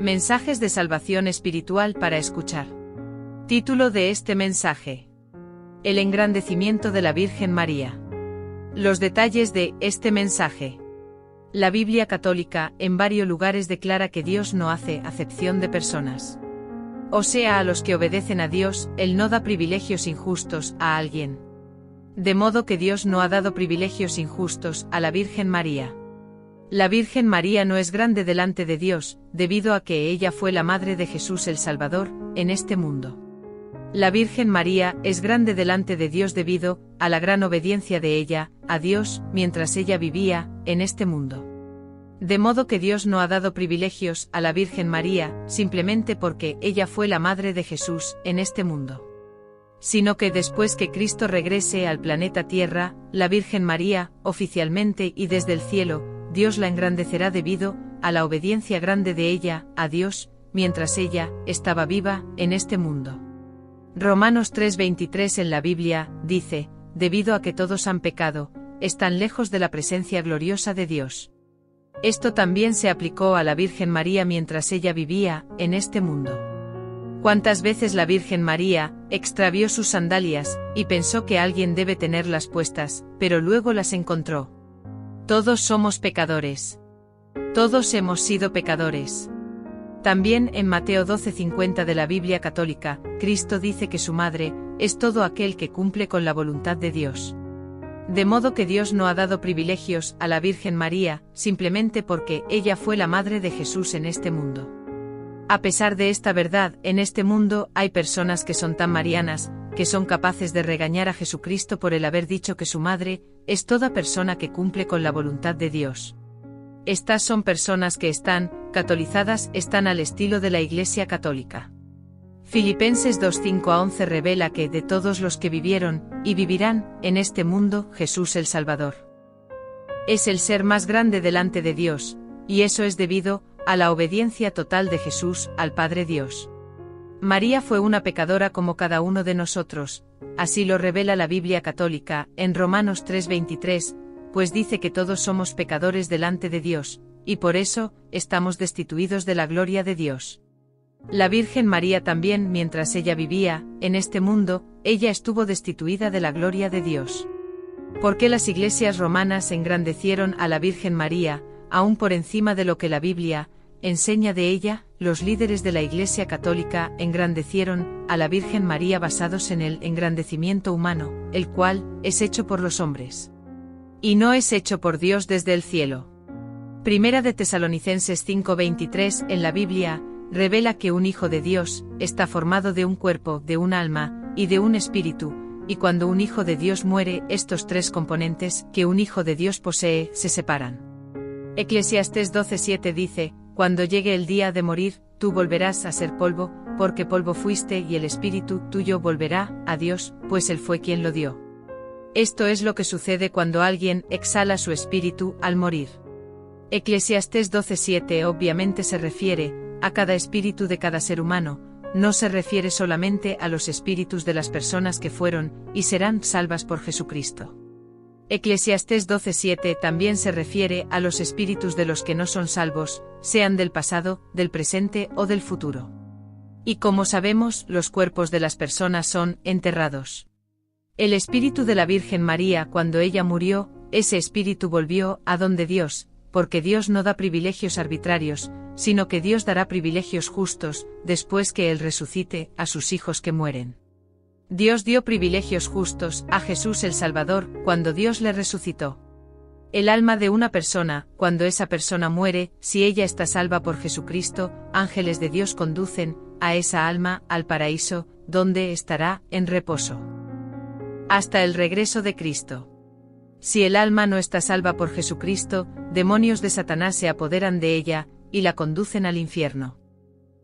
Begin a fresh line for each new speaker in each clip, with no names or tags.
Mensajes de salvación espiritual para escuchar. Título de este mensaje: El engrandecimiento de la Virgen María. Los detalles de este mensaje. La Biblia católica en varios lugares declara que Dios no hace acepción de personas. O sea, a los que obedecen a Dios, Él no da privilegios injustos a alguien. De modo que Dios no ha dado privilegios injustos a la Virgen María. La Virgen María no es grande delante de Dios, debido a que ella fue la madre de Jesús el Salvador, en este mundo. La Virgen María es grande delante de Dios debido a la gran obediencia de ella a Dios mientras ella vivía en este mundo. De modo que Dios no ha dado privilegios a la Virgen María simplemente porque ella fue la madre de Jesús en este mundo. Sino que después que Cristo regrese al planeta Tierra, la Virgen María, oficialmente y desde el cielo, Dios la engrandecerá debido a la obediencia grande de ella a Dios, mientras ella estaba viva en este mundo. Romanos 3:23 en la Biblia dice: debido a que todos han pecado, están lejos de la presencia gloriosa de Dios. Esto también se aplicó a la Virgen María mientras ella vivía en este mundo. ¿Cuántas veces la Virgen María extravió sus sandalias y pensó que alguien debe tenerlas puestas, pero luego las encontró? Todos somos pecadores. Todos hemos sido pecadores. También en Mateo 12:50 de la Biblia católica, Cristo dice que su madre es todo aquel que cumple con la voluntad de Dios. De modo que Dios no ha dado privilegios a la Virgen María, simplemente porque ella fue la madre de Jesús en este mundo. A pesar de esta verdad, en este mundo hay personas que son tan marianas, que son capaces de regañar a Jesucristo por el haber dicho que su madre es toda persona que cumple con la voluntad de Dios. Estas son personas que están catolizadas, están al estilo de la Iglesia Católica. Filipenses 2:5-11 revela que de todos los que vivieron y vivirán en este mundo, Jesús el Salvador es el ser más grande delante de Dios, y eso es debido a la obediencia total de Jesús al Padre Dios. María fue una pecadora como cada uno de nosotros, así lo revela la Biblia católica en Romanos 3:23, pues dice que todos somos pecadores delante de Dios, y por eso estamos destituidos de la gloria de Dios. La Virgen María también, mientras ella vivía en este mundo, ella estuvo destituida de la gloria de Dios. ¿Por qué las iglesias romanas engrandecieron a la Virgen María, aún por encima de lo que la Biblia enseña de ella? Los líderes de la Iglesia Católica engrandecieron a la Virgen María basados en el engrandecimiento humano, el cual es hecho por los hombres. Y no es hecho por Dios desde el cielo. Primera de Tesalonicenses 5:23 en la Biblia revela que un hijo de Dios está formado de un cuerpo, de un alma y de un espíritu, y cuando un hijo de Dios muere, estos tres componentes que un hijo de Dios posee se separan. Eclesiastés 12:7 dice: cuando llegue el día de morir, tú volverás a ser polvo, porque polvo fuiste y el espíritu tuyo volverá a Dios, pues Él fue quien lo dio. Esto es lo que sucede cuando alguien exhala su espíritu al morir. Eclesiastés 12:7 obviamente se refiere a cada espíritu de cada ser humano, no se refiere solamente a los espíritus de las personas que fueron y serán salvas por Jesucristo. Eclesiastés 12:7 también se refiere a los espíritus de los que no son salvos, sean del pasado, del presente o del futuro. Y como sabemos, los cuerpos de las personas son enterrados. El espíritu de la Virgen María, cuando ella murió, ese espíritu volvió a donde Dios, porque Dios no da privilegios arbitrarios, sino que Dios dará privilegios justos, después que Él resucite a sus hijos que mueren. Dios dio privilegios justos a Jesús el Salvador cuando Dios le resucitó. El alma de una persona, cuando esa persona muere, si ella está salva por Jesucristo, ángeles de Dios conducen a esa alma al paraíso, donde estará en reposo hasta el regreso de Cristo. Si el alma no está salva por Jesucristo, demonios de Satanás se apoderan de ella y la conducen al infierno.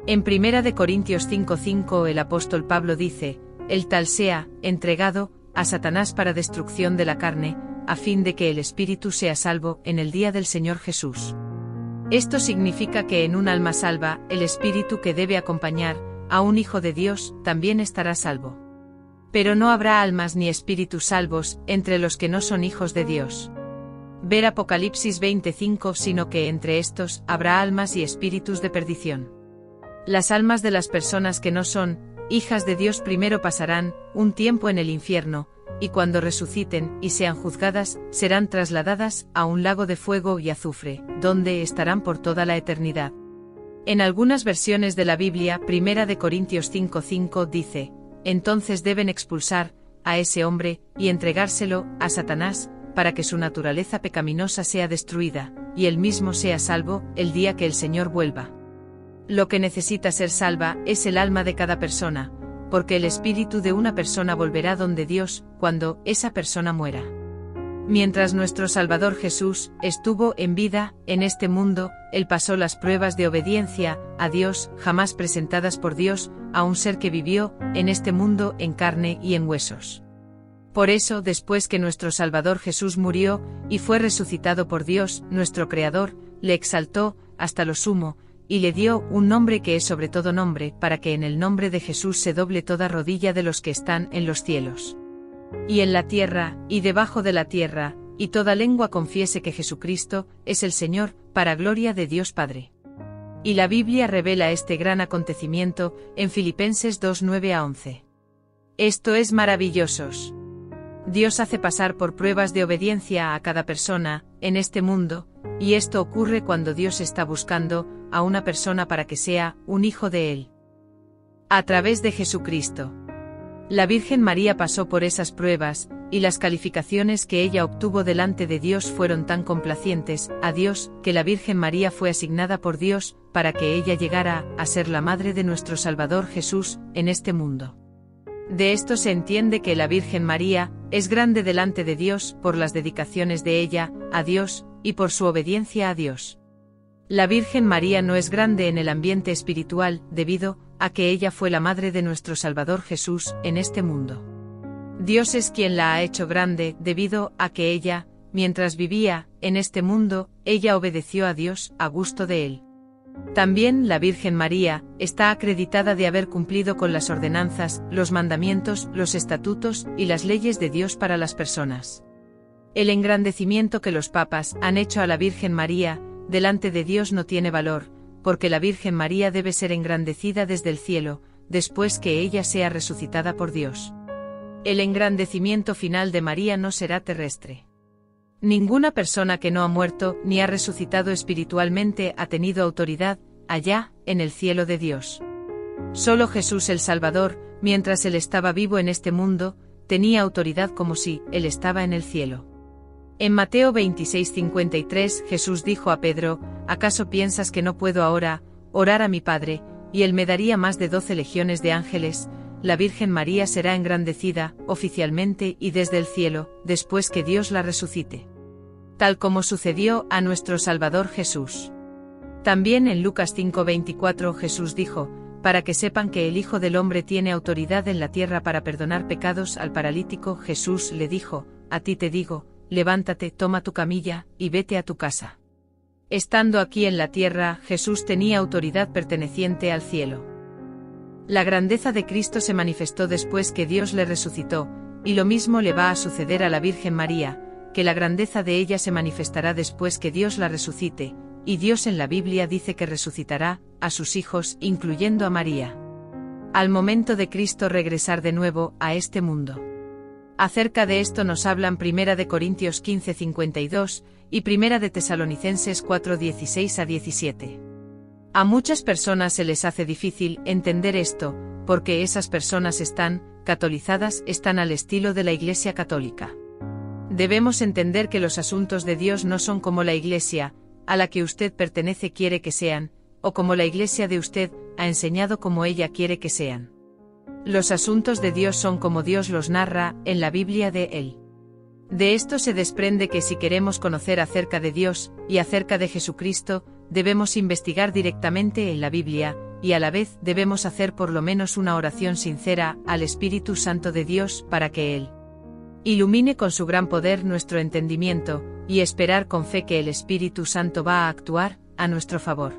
En 1 Corintios 5:5 el apóstol Pablo dice: el tal sea entregado a Satanás para destrucción de la carne, a fin de que el espíritu sea salvo en el día del Señor Jesús. Esto significa que en un alma salva, el espíritu que debe acompañar a un hijo de Dios también estará salvo. Pero no habrá almas ni espíritus salvos entre los que no son hijos de Dios. Ver Apocalipsis 25, sino que entre estos habrá almas y espíritus de perdición. Las almas de las personas que no son hijas de Dios primero pasarán un tiempo en el infierno, y cuando resuciten y sean juzgadas, serán trasladadas a un lago de fuego y azufre, donde estarán por toda la eternidad. En algunas versiones de la Biblia, 1 Corintios 5:5 dice: entonces deben expulsar a ese hombre y entregárselo a Satanás, para que su naturaleza pecaminosa sea destruida, y él mismo sea salvo el día que el Señor vuelva. Lo que necesita ser salva es el alma de cada persona, porque el espíritu de una persona volverá donde Dios, cuando esa persona muera. Mientras nuestro Salvador Jesús estuvo en vida en este mundo, Él pasó las pruebas de obediencia a Dios, jamás presentadas por Dios a un ser que vivió en este mundo en carne y en huesos. Por eso, después que nuestro Salvador Jesús murió y fue resucitado por Dios, nuestro Creador, le exaltó hasta lo sumo, y le dio un nombre que es sobre todo nombre, para que en el nombre de Jesús se doble toda rodilla de los que están en los cielos y en la tierra, y debajo de la tierra, y toda lengua confiese que Jesucristo es el Señor, para gloria de Dios Padre. Y la Biblia revela este gran acontecimiento en Filipenses 2:9-11. Esto es maravillosos. Dios hace pasar por pruebas de obediencia a cada persona en este mundo, y esto ocurre cuando Dios está buscando a una persona para que sea un hijo de Él. A través de Jesucristo. La Virgen María pasó por esas pruebas, y las calificaciones que ella obtuvo delante de Dios fueron tan complacientes a Dios, que la Virgen María fue asignada por Dios, para que ella llegara a ser la madre de nuestro Salvador Jesús en este mundo. De esto se entiende que la Virgen María es grande delante de Dios por las dedicaciones de ella a Dios, y por su obediencia a Dios. La Virgen María no es grande en el ambiente espiritual, debido a que ella fue la madre de nuestro Salvador Jesús en este mundo. Dios es quien la ha hecho grande, debido a que ella, mientras vivía en este mundo, ella obedeció a Dios a gusto de Él. También la Virgen María está acreditada de haber cumplido con las ordenanzas, los mandamientos, los estatutos y las leyes de Dios para las personas. El engrandecimiento que los papas han hecho a la Virgen María delante de Dios no tiene valor, porque la Virgen María debe ser engrandecida desde el cielo, después que ella sea resucitada por Dios. El engrandecimiento final de María no será terrestre. Ninguna persona que no ha muerto ni ha resucitado espiritualmente ha tenido autoridad allá, en el cielo de Dios. Solo Jesús el Salvador, mientras Él estaba vivo en este mundo, tenía autoridad como si Él estaba en el cielo. En Mateo 26:53 Jesús dijo a Pedro: ¿acaso piensas que no puedo ahora orar a mi Padre, y Él me daría más de 12 legiones de ángeles? La Virgen María será engrandecida, oficialmente y desde el cielo, después que Dios la resucite. Tal como sucedió a nuestro Salvador Jesús. También en Lucas 5:24 Jesús dijo: para que sepan que el Hijo del Hombre tiene autoridad en la tierra para perdonar pecados. Al paralítico Jesús le dijo: a ti te digo, levántate, toma tu camilla, y vete a tu casa. Estando aquí en la tierra, Jesús tenía autoridad perteneciente al cielo. La grandeza de Cristo se manifestó después que Dios le resucitó, y lo mismo le va a suceder a la Virgen María, que la grandeza de ella se manifestará después que Dios la resucite, y Dios en la Biblia dice que resucitará a sus hijos, incluyendo a María, al momento de Cristo regresar de nuevo a este mundo. Acerca de esto nos hablan 1 Corintios 15:52 y 1 Tesalonicenses 4:16-17. A muchas personas se les hace difícil entender esto, porque esas personas están catolizadas, están al estilo de la Iglesia Católica. Debemos entender que los asuntos de Dios no son como la Iglesia a la que usted pertenece quiere que sean, o como la Iglesia de usted ha enseñado como ella quiere que sean. Los asuntos de Dios son como Dios los narra en la Biblia de Él. De esto se desprende que si queremos conocer acerca de Dios y acerca de Jesucristo, debemos investigar directamente en la Biblia, y a la vez debemos hacer por lo menos una oración sincera al Espíritu Santo de Dios para que Él ilumine con su gran poder nuestro entendimiento, y esperar con fe que el Espíritu Santo va a actuar a nuestro favor.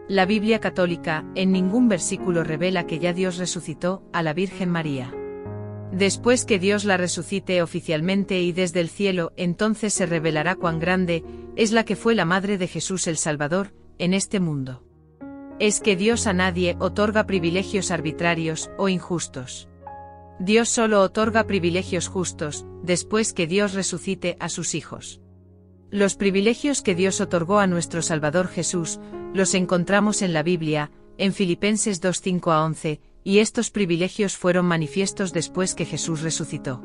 La Biblia católica en ningún versículo revela que ya Dios resucitó a la Virgen María. Después que Dios la resucite oficialmente y desde el cielo, entonces se revelará cuán grande es la que fue la madre de Jesús el Salvador en este mundo. es que Dios a nadie otorga privilegios arbitrarios o injustos. Dios solo otorga privilegios justos, después que Dios resucite a sus hijos. Los privilegios que Dios otorgó a nuestro Salvador Jesús, los encontramos en la Biblia, en Filipenses 2:5-11, y estos privilegios fueron manifiestos después que Jesús resucitó.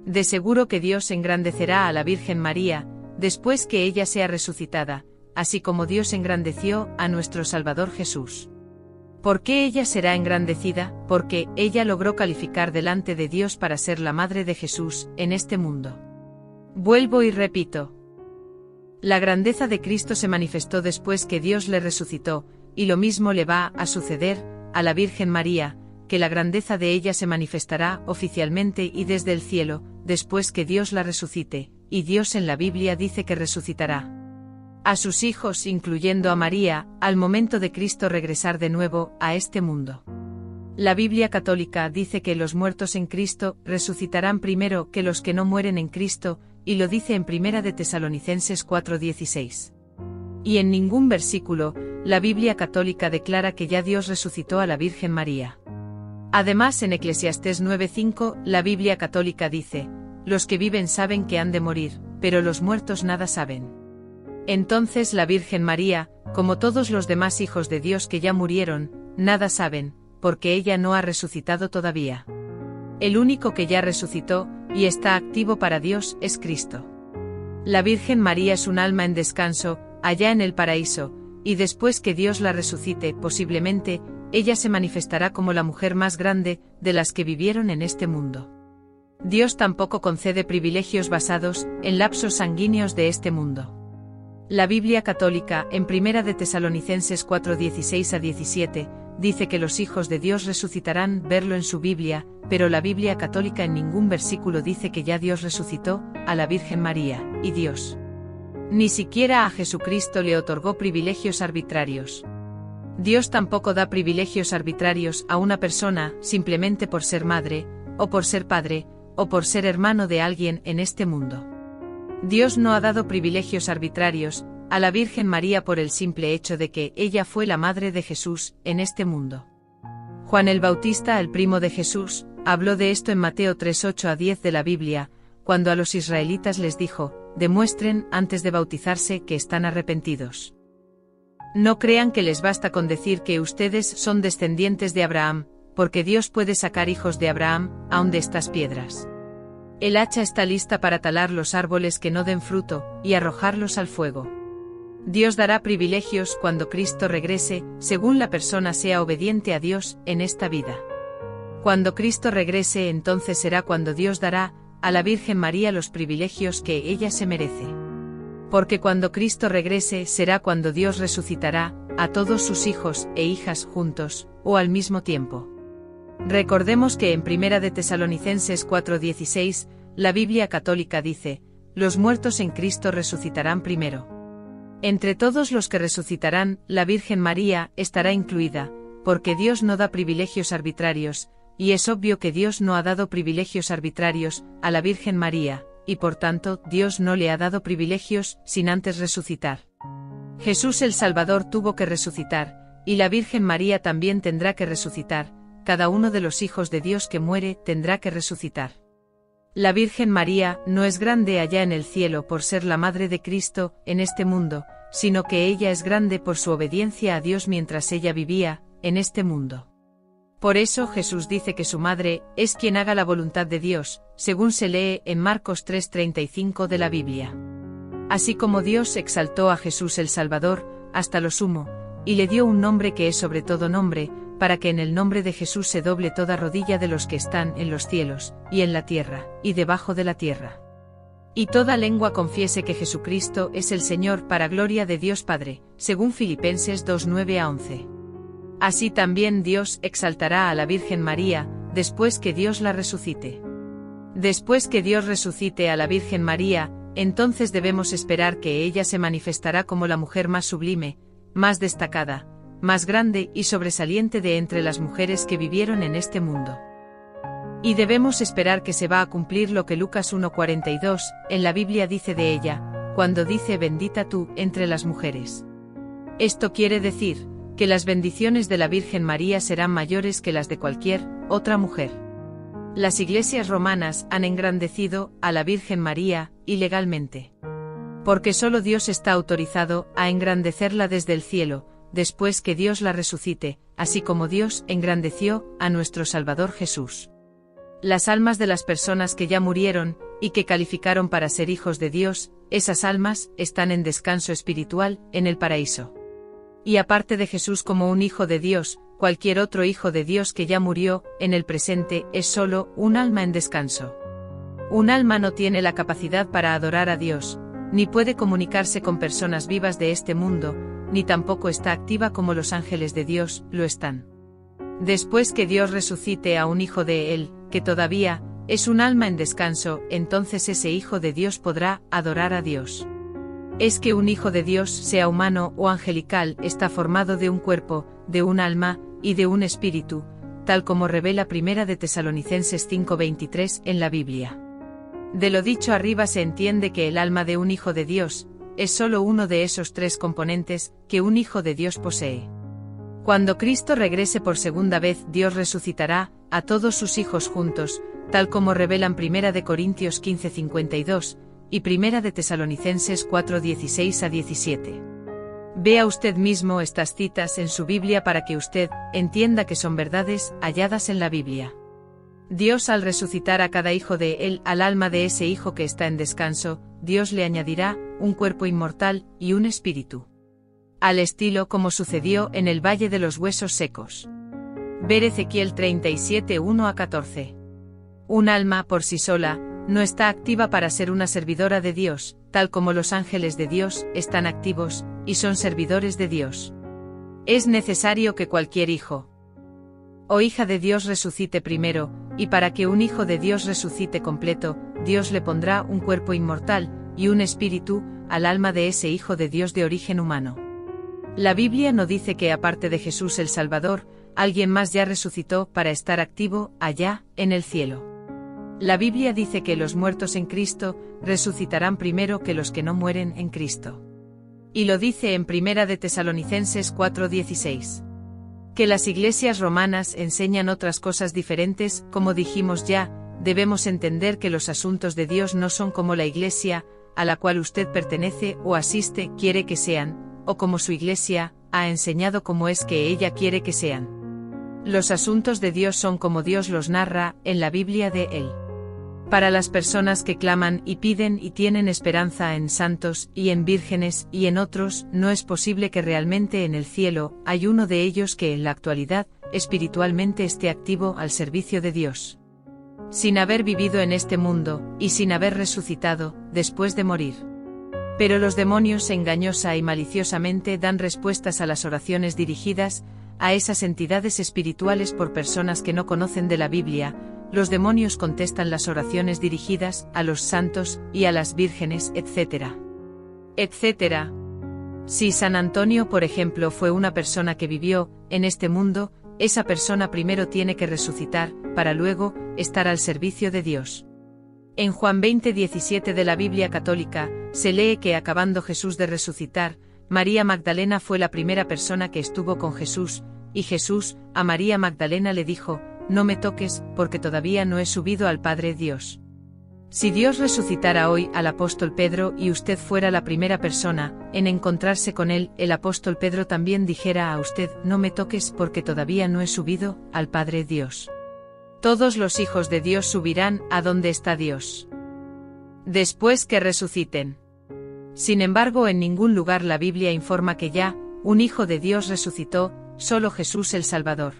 De seguro que Dios engrandecerá a la Virgen María, después que ella sea resucitada, así como Dios engrandeció a nuestro Salvador Jesús. ¿Por qué ella será engrandecida? Porque ella logró calificar delante de Dios para ser la madre de Jesús en este mundo. Vuelvo y repito. La grandeza de Cristo se manifestó después que Dios le resucitó, y lo mismo le va a suceder a la Virgen María, que la grandeza de ella se manifestará oficialmente y desde el cielo, después que Dios la resucite, y Dios en la Biblia dice que resucitará a sus hijos, incluyendo a María, al momento de Cristo regresar de nuevo a este mundo. La Biblia católica dice que los muertos en Cristo resucitarán primero que los que no mueren en Cristo, y lo dice en 1 de Tesalonicenses 4:16. Y en ningún versículo, la Biblia católica declara que ya Dios resucitó a la Virgen María. Además, en Eclesiastés 9:5, la Biblia católica dice: los que viven saben que han de morir, pero los muertos nada saben. Entonces la Virgen María, como todos los demás hijos de Dios que ya murieron, nada saben, porque ella no ha resucitado todavía. El único que ya resucitó, y está activo para Dios, es Cristo. La Virgen María es un alma en descanso, allá en el paraíso, y después que Dios la resucite, posiblemente, ella se manifestará como la mujer más grande de las que vivieron en este mundo. Dios tampoco concede privilegios basados en lapsos sanguíneos de este mundo. La Biblia católica, en 1 de Tesalonicenses 4:16-17, dice que los hijos de Dios resucitarán, verlo en su Biblia, pero la Biblia católica en ningún versículo dice que ya Dios resucitó a la Virgen María, y Dios ni siquiera a Jesucristo le otorgó privilegios arbitrarios. Dios tampoco da privilegios arbitrarios a una persona simplemente por ser madre, o por ser padre, o por ser hermano de alguien en este mundo. Dios no ha dado privilegios arbitrarios a la Virgen María por el simple hecho de que ella fue la madre de Jesús en este mundo. Juan el Bautista, el primo de Jesús, habló de esto en Mateo 3:8-10 de la Biblia, cuando a los israelitas les dijo: demuestren antes de bautizarse que están arrepentidos. No crean que les basta con decir que ustedes son descendientes de Abraham, porque Dios puede sacar hijos de Abraham, aun de estas piedras. El hacha está lista para talar los árboles que no den fruto, y arrojarlos al fuego. Dios dará privilegios cuando Cristo regrese, según la persona sea obediente a Dios en esta vida. Cuando Cristo regrese, entonces será cuando Dios dará a la Virgen María los privilegios que ella se merece. Porque cuando Cristo regrese será cuando Dios resucitará a todos sus hijos e hijas juntos, o al mismo tiempo. Recordemos que en 1 de Tesalonicenses 4:16, la Biblia católica dice: los muertos en Cristo resucitarán primero. Entre todos los que resucitarán, la Virgen María estará incluida, porque Dios no da privilegios arbitrarios, y es obvio que Dios no ha dado privilegios arbitrarios a la Virgen María, y por tanto Dios no le ha dado privilegios sin antes resucitar. Jesús el Salvador tuvo que resucitar, y la Virgen María también tendrá que resucitar. Cada uno de los hijos de Dios que muere tendrá que resucitar. La Virgen María no es grande allá en el cielo por ser la madre de Cristo en este mundo, sino que ella es grande por su obediencia a Dios mientras ella vivía en este mundo. Por eso Jesús dice que su madre es quien haga la voluntad de Dios, según se lee en Marcos 3:35 de la Biblia. Así como Dios exaltó a Jesús el Salvador hasta lo sumo, y le dio un nombre que es sobre todo nombre, para que en el nombre de Jesús se doble toda rodilla de los que están en los cielos, y en la tierra, y debajo de la tierra. Y toda lengua confiese que Jesucristo es el Señor para gloria de Dios Padre, según Filipenses 2:9-11. Así también Dios exaltará a la Virgen María, después que Dios la resucite. Después que Dios resucite a la Virgen María, entonces debemos esperar que ella se manifestará como la mujer más sublime, más destacada, más grande y sobresaliente de entre las mujeres que vivieron en este mundo. Y debemos esperar que se va a cumplir lo que Lucas 1:42 en la Biblia dice de ella, cuando dice: bendita tú entre las mujeres. Esto quiere decir que las bendiciones de la Virgen María serán mayores que las de cualquier otra mujer. Las iglesias romanas han engrandecido a la Virgen María ilegalmente. Porque solo Dios está autorizado a engrandecerla desde el cielo, después que Dios la resucite, así como Dios engrandeció a nuestro Salvador Jesús. Las almas de las personas que ya murieron, y que calificaron para ser hijos de Dios, esas almas están en descanso espiritual, en el paraíso. Y aparte de Jesús como un hijo de Dios, cualquier otro hijo de Dios que ya murió, en el presente, es solo un alma en descanso. Un alma no tiene la capacidad para adorar a Dios, ni puede comunicarse con personas vivas de este mundo, ni tampoco está activa como los ángeles de Dios lo están. Después que Dios resucite a un hijo de Él, que todavía es un alma en descanso, entonces ese hijo de Dios podrá adorar a Dios. Es que un hijo de Dios, sea humano o angelical, está formado de un cuerpo, de un alma, y de un espíritu, tal como revela 1 de Tesalonicenses 5:23 en la Biblia. De lo dicho arriba se entiende que el alma de un hijo de Dios es solo uno de esos tres componentes que un hijo de Dios posee. Cuando Cristo regrese por segunda vez, Dios resucitará a todos sus hijos juntos, tal como revelan 1 de Corintios 15:52 y 1 de Tesalonicenses 4:16-17. Vea usted mismo estas citas en su Biblia para que usted entienda que son verdades halladas en la Biblia. Dios, al resucitar a cada hijo de Él, al alma de ese hijo que está en descanso, Dios le añadirá un cuerpo inmortal y un espíritu. Al estilo como sucedió en el Valle de los Huesos Secos. Ver Ezequiel 37:1-14. Un alma por sí sola no está activa para ser una servidora de Dios, tal como los ángeles de Dios están activos y son servidores de Dios. Es necesario que cualquier hijo o hija de Dios resucite primero, y para que un hijo de Dios resucite completo, Dios le pondrá un cuerpo inmortal y un espíritu al alma de ese hijo de Dios de origen humano. La Biblia no dice que aparte de Jesús el Salvador, alguien más ya resucitó para estar activo allá, en el cielo. La Biblia dice que los muertos en Cristo resucitarán primero que los que no mueren en Cristo. Y lo dice en 1 de Tesalonicenses 4:16. Que las iglesias romanas enseñan otras cosas diferentes, como dijimos ya, debemos entender que los asuntos de Dios no son como la iglesia a la cual usted pertenece o asiste quiere que sean, o como su iglesia ha enseñado cómo es que ella quiere que sean. Los asuntos de Dios son como Dios los narra en la Biblia de Él. Para las personas que claman y piden y tienen esperanza en santos y en vírgenes y en otros, no es posible que realmente en el cielo hay uno de ellos que en la actualidad espiritualmente esté activo al servicio de Dios, sin haber vivido en este mundo y sin haber resucitado después de morir. Pero los demonios engañosa y maliciosamente dan respuestas a las oraciones dirigidas a esas entidades espirituales por personas que no conocen de la Biblia. Los demonios contestan las oraciones dirigidas a los santos y a las vírgenes, etc. etc. Si San Antonio, por ejemplo, fue una persona que vivió en este mundo, esa persona primero tiene que resucitar, para luego estar al servicio de Dios. En Juan 20:17 de la Biblia católica, se lee que acabando Jesús de resucitar, María Magdalena fue la primera persona que estuvo con Jesús, y Jesús, a María Magdalena le dijo: no me toques, porque todavía no he subido al Padre Dios. Si Dios resucitara hoy al apóstol Pedro y usted fuera la primera persona en encontrarse con él, el apóstol Pedro también dijera a usted: no me toques porque todavía no he subido al Padre Dios. Todos los hijos de Dios subirán a donde está Dios, después que resuciten. Sin embargo, en ningún lugar la Biblia informa que ya un hijo de Dios resucitó, solo Jesús el Salvador.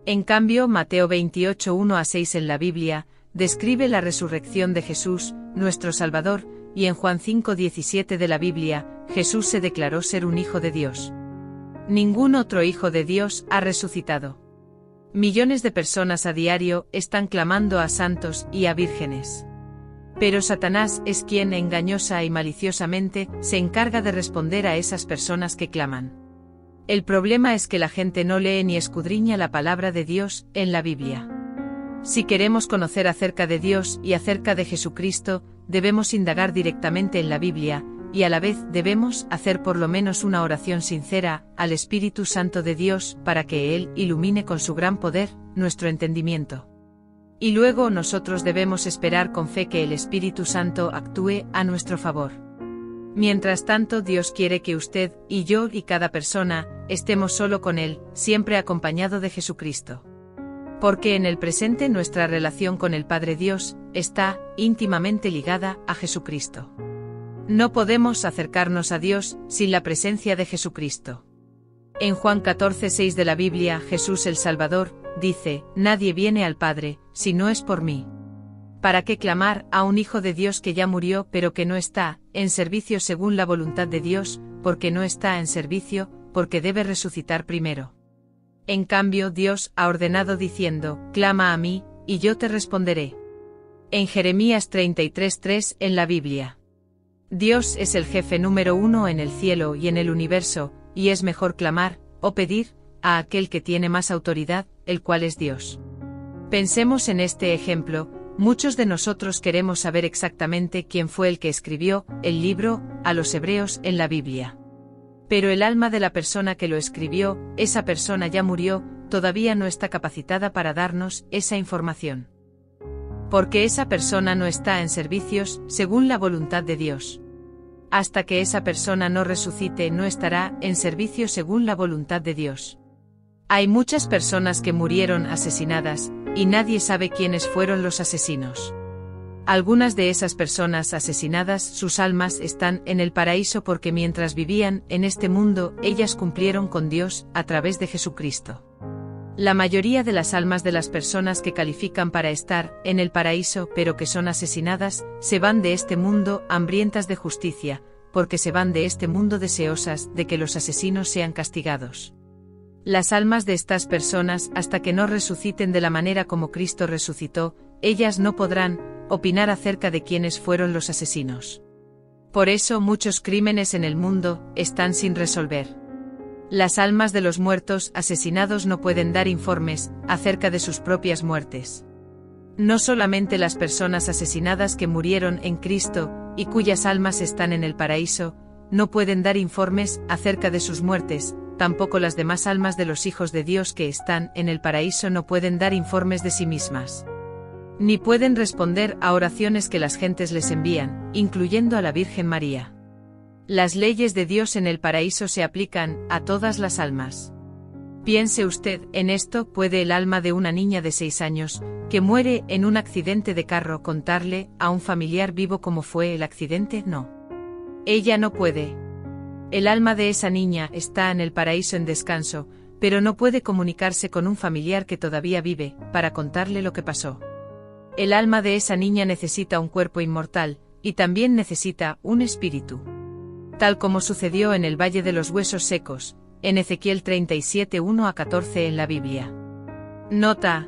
En cambio, Mateo 28:1-6 en la Biblia describe la resurrección de Jesús, nuestro Salvador, y en Juan 5:17 de la Biblia, Jesús se declaró ser un hijo de Dios. Ningún otro hijo de Dios ha resucitado. Millones de personas a diario están clamando a santos y a vírgenes. Pero Satanás es quien engañosa y maliciosamente se encarga de responder a esas personas que claman. El problema es que la gente no lee ni escudriña la palabra de Dios en la Biblia. Si queremos conocer acerca de Dios y acerca de Jesucristo, debemos indagar directamente en la Biblia, y a la vez debemos hacer por lo menos una oración sincera al Espíritu Santo de Dios para que Él ilumine con su gran poder nuestro entendimiento. Y luego nosotros debemos esperar con fe que el Espíritu Santo actúe a nuestro favor. Mientras tanto, Dios quiere que usted y yo y cada persona estemos solo con Él, siempre acompañado de Jesucristo. Porque en el presente nuestra relación con el Padre Dios está íntimamente ligada a Jesucristo. No podemos acercarnos a Dios sin la presencia de Jesucristo. En Juan 14:6 de la Biblia, Jesús el Salvador dice: «Nadie viene al Padre, si no es por mí». ¿Para qué clamar a un Hijo de Dios que ya murió pero que no está en servicio según la voluntad de Dios, porque no está en servicio, porque debe resucitar primero? En cambio, Dios ha ordenado diciendo: «Clama a mí, y yo te responderé». En Jeremías 33:3 en la Biblia. Dios es el jefe número uno en el cielo y en el universo, y es mejor clamar, o pedir, a aquel que tiene más autoridad, el cual es Dios. Pensemos en este ejemplo. Muchos de nosotros queremos saber exactamente quién fue el que escribió el libro a los hebreos en la Biblia. Pero el alma de la persona que lo escribió, esa persona ya murió, todavía no está capacitada para darnos esa información. Porque esa persona no está en servicios según la voluntad de Dios. Hasta que esa persona no resucite, no estará en servicio según la voluntad de Dios. Hay muchas personas que murieron asesinadas, y nadie sabe quiénes fueron los asesinos. Algunas de esas personas asesinadas, sus almas están en el paraíso porque mientras vivían en este mundo, ellas cumplieron con Dios a través de Jesucristo. La mayoría de las almas de las personas que califican para estar en el paraíso pero que son asesinadas, se van de este mundo hambrientas de justicia, porque se van de este mundo deseosas de que los asesinos sean castigados. Las almas de estas personas, hasta que no resuciten de la manera como Cristo resucitó, ellas no podrán opinar acerca de quiénes fueron los asesinos. Por eso muchos crímenes en el mundo están sin resolver. Las almas de los muertos asesinados no pueden dar informes acerca de sus propias muertes. No solamente las personas asesinadas que murieron en Cristo y cuyas almas están en el paraíso, no pueden dar informes acerca de sus muertes, tampoco las demás almas de los hijos de Dios que están en el paraíso no pueden dar informes de sí mismas. Ni pueden responder a oraciones que las gentes les envían, incluyendo a la Virgen María. Las leyes de Dios en el paraíso se aplican a todas las almas. Piense usted en esto. ¿Puede el alma de una niña de 6 años, que muere en un accidente de carro, contarle a un familiar vivo cómo fue el accidente? No. Ella no puede. El alma de esa niña está en el paraíso en descanso, pero no puede comunicarse con un familiar que todavía vive, para contarle lo que pasó. El alma de esa niña necesita un cuerpo inmortal, y también necesita un espíritu. Tal como sucedió en el Valle de los Huesos Secos, en Ezequiel 37:1-14 en la Biblia. Nota.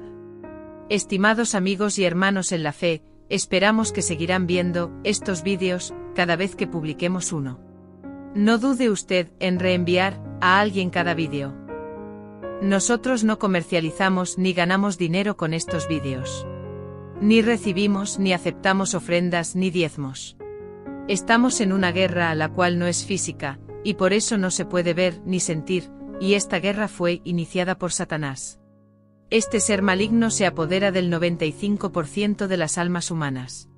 Estimados amigos y hermanos en la fe, esperamos que seguirán viendo estos vídeos cada vez que publiquemos uno. No dude usted en reenviar a alguien cada vídeo. Nosotros no comercializamos ni ganamos dinero con estos vídeos. Ni recibimos ni aceptamos ofrendas ni diezmos. Estamos en una guerra a la cual no es física, y por eso no se puede ver ni sentir, y esta guerra fue iniciada por Satanás. Este ser maligno se apodera del 95% de las almas humanas.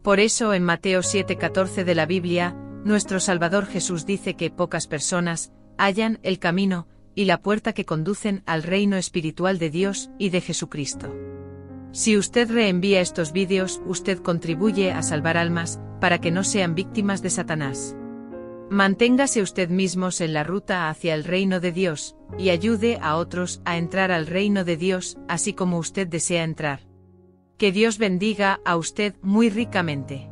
Por eso en Mateo 7:14 de la Biblia, nuestro Salvador Jesús dice que pocas personas hallan el camino y la puerta que conducen al reino espiritual de Dios y de Jesucristo. Si usted reenvía estos vídeos, usted contribuye a salvar almas, para que no sean víctimas de Satanás. Manténgase usted mismos en la ruta hacia el reino de Dios, y ayude a otros a entrar al reino de Dios, así como usted desea entrar. Que Dios bendiga a usted muy ricamente.